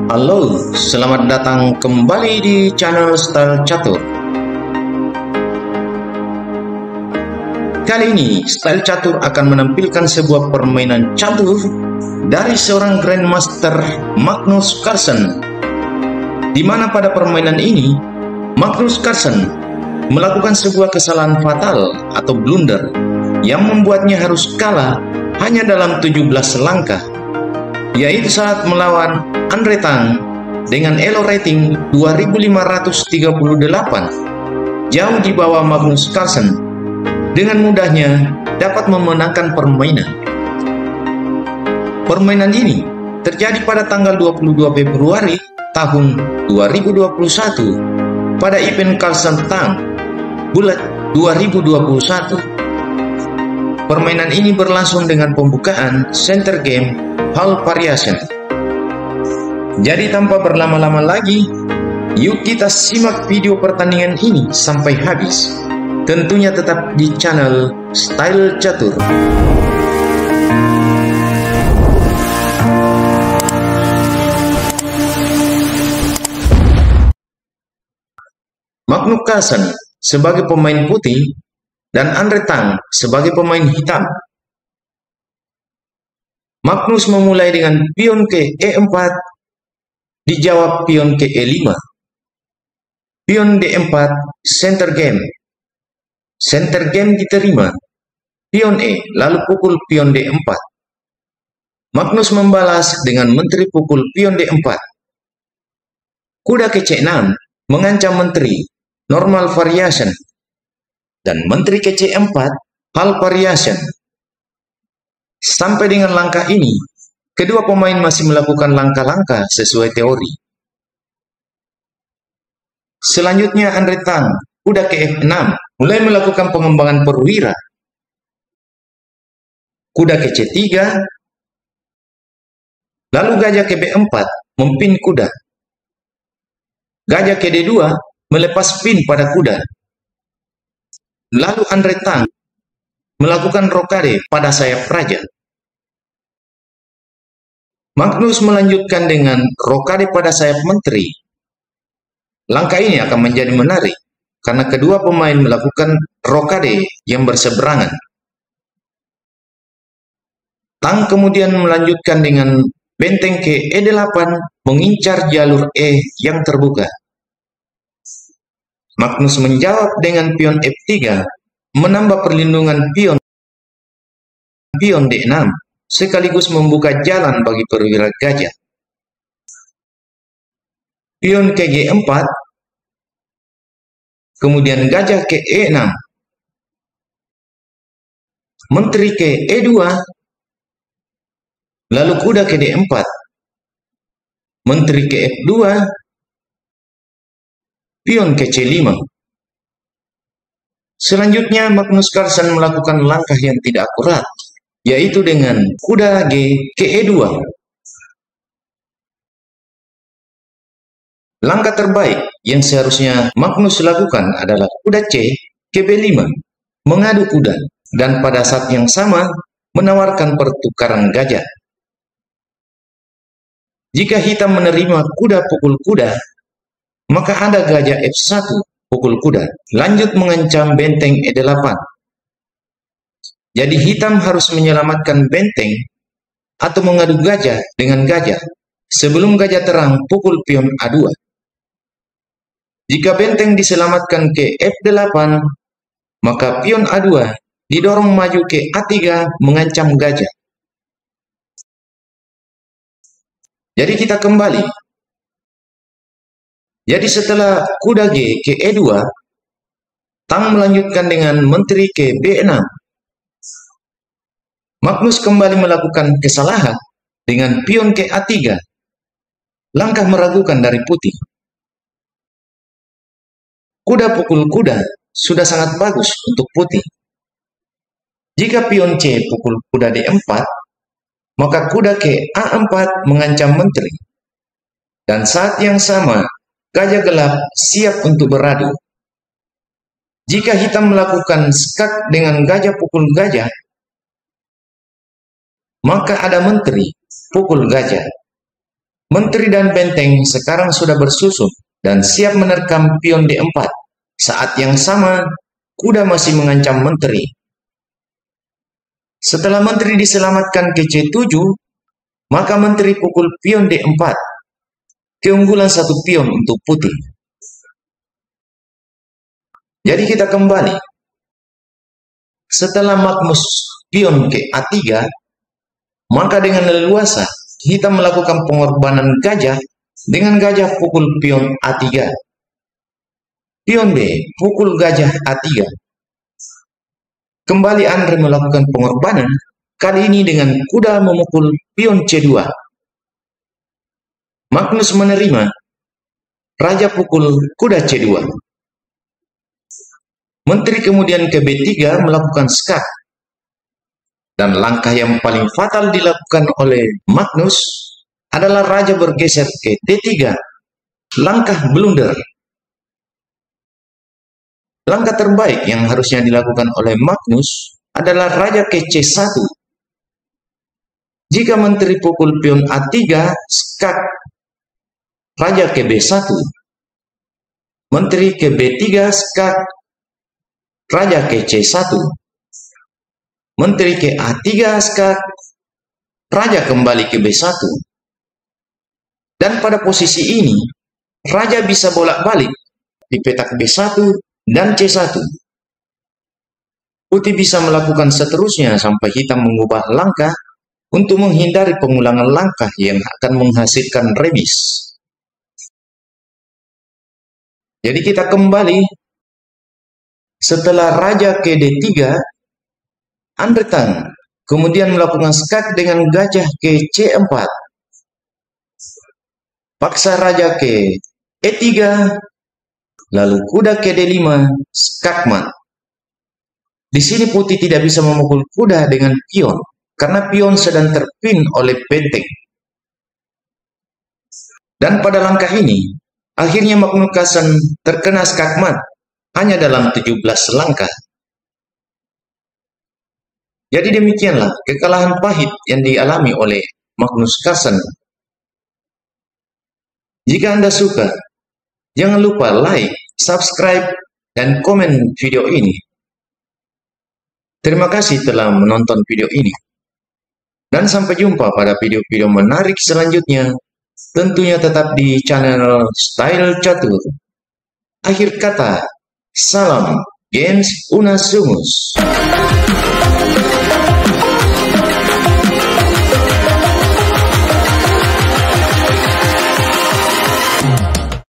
Halo, selamat datang kembali di channel Style Catur. Kali ini, Style Catur akan menampilkan sebuah permainan catur dari seorang Grandmaster Magnus Carlsen, di mana pada permainan ini, Magnus Carlsen melakukan sebuah kesalahan fatal atau blunder yang membuatnya harus kalah hanya dalam 17 langkah, yaitu saat melawan Andre Tang dengan elo rating 2538, jauh di bawah Magnus Carlsen, dengan mudahnya dapat memenangkan permainan. Permainan ini terjadi pada tanggal 22 Februari tahun 2021 pada event Carlsen Tang Bullet 2021. Permainan ini berlangsung dengan pembukaan center game Hall Variation. Jadi tanpa berlama-lama lagi, yuk kita simak video pertandingan ini sampai habis. Tentunya tetap di channel Style Catur. Magnus Carlsen sebagai pemain putih dan Andre Tang sebagai pemain hitam. Magnus memulai dengan pion ke E4, dijawab pion ke E5. Pion D4, center game. Center game diterima. Pion E, lalu pukul pion D4. Magnus membalas dengan menteri pukul pion D4. Kuda ke C6, mengancam menteri, normal variation. Dan menteri ke C4, hal variation. Sampai dengan langkah ini, kedua pemain masih melakukan langkah-langkah sesuai teori. Selanjutnya Andre Tang, kuda ke F6, mulai melakukan pengembangan perwira. Kuda ke C3, lalu gajah ke B4, mempin kuda. Gajah ke D2, melepas pin pada kuda. Lalu Andre Tang melakukan rokade pada sayap raja. Magnus melanjutkan dengan rokade pada sayap menteri. Langkah ini akan menjadi menarik karena kedua pemain melakukan rokade yang berseberangan. Tang kemudian melanjutkan dengan benteng ke E8 mengincar jalur E yang terbuka. Magnus menjawab dengan pion F3 menambah perlindungan pion D6 sekaligus membuka jalan bagi perwira gajah. Pion ke G4, kemudian gajah ke E6, menteri ke E2, lalu kuda ke D4, menteri ke F2, pion ke C5. Selanjutnya Magnus Carlsen melakukan langkah yang tidak akurat, yaitu dengan kuda G ke E2. Langkah terbaik yang seharusnya Magnus lakukan adalah kuda C ke B5, mengadu kuda, dan pada saat yang sama menawarkan pertukaran gajah. Jika hitam menerima kuda pukul kuda, maka ada gajah F1 pukul kuda, lanjut mengancam benteng E8. Jadi hitam harus menyelamatkan benteng atau mengadu gajah dengan gajah sebelum gajah terang pukul pion A2. Jika benteng diselamatkan ke F8, maka pion A2 didorong maju ke A3 mengancam gajah. Jadi kita kembali. Jadi setelah kuda G ke E2, Tang melanjutkan dengan menteri ke B6. Magnus kembali melakukan kesalahan dengan pion ke A3. Langkah meragukan dari putih. Kuda pukul kuda sudah sangat bagus untuk putih. Jika pion C pukul kuda D4, maka kuda ke A4 mengancam menteri. Dan saat yang sama, gajah gelap siap untuk beradu. Jika hitam melakukan skak dengan gajah pukul gajah, maka ada menteri pukul gajah. Menteri dan benteng sekarang sudah bersusun dan siap menerkam pion D4. Saat yang sama, kuda masih mengancam menteri. Setelah menteri diselamatkan ke C7, maka menteri pukul pion D4. Keunggulan satu pion untuk putih. Jadi kita kembali. Setelah Magnus pion ke A3, maka dengan leluasa hitam melakukan pengorbanan gajah dengan gajah pukul pion A3. Pion B pukul gajah A3. Kembali Andre melakukan pengorbanan, kali ini dengan kuda memukul pion C2. Magnus menerima, raja pukul kuda C2. Menteri kemudian ke B3 melakukan skak. Dan langkah yang paling fatal dilakukan oleh Magnus adalah raja bergeser ke D3. Langkah blunder. Langkah terbaik yang harusnya dilakukan oleh Magnus adalah raja ke C1. Jika menteri pukul pion A3, skak raja ke B1. Menteri ke B3, skak raja ke C1. Menteri ke A3, skak raja kembali ke B1. Dan pada posisi ini, raja bisa bolak-balik di petak B1 dan C1. Putih bisa melakukan seterusnya sampai hitam mengubah langkah untuk menghindari pengulangan langkah yang akan menghasilkan remis. Jadi kita kembali. Setelah raja ke D3, Andre Tang kemudian melakukan skak dengan gajah ke C4. Paksa raja ke E3, lalu kuda ke D5, skakmat. Di sini putih tidak bisa memukul kuda dengan pion, karena pion sedang terpin oleh benteng. Dan pada langkah ini, akhirnya Magnus Carlsen terkena skakmat hanya dalam 17 langkah. Jadi demikianlah kekalahan pahit yang dialami oleh Magnus Carlsen. Jika Anda suka, jangan lupa like, subscribe, dan komen video ini. Terima kasih telah menonton video ini. Dan sampai jumpa pada video-video menarik selanjutnya. Tentunya tetap di channel Style Catur. Akhir kata, salam Gens Unasumus.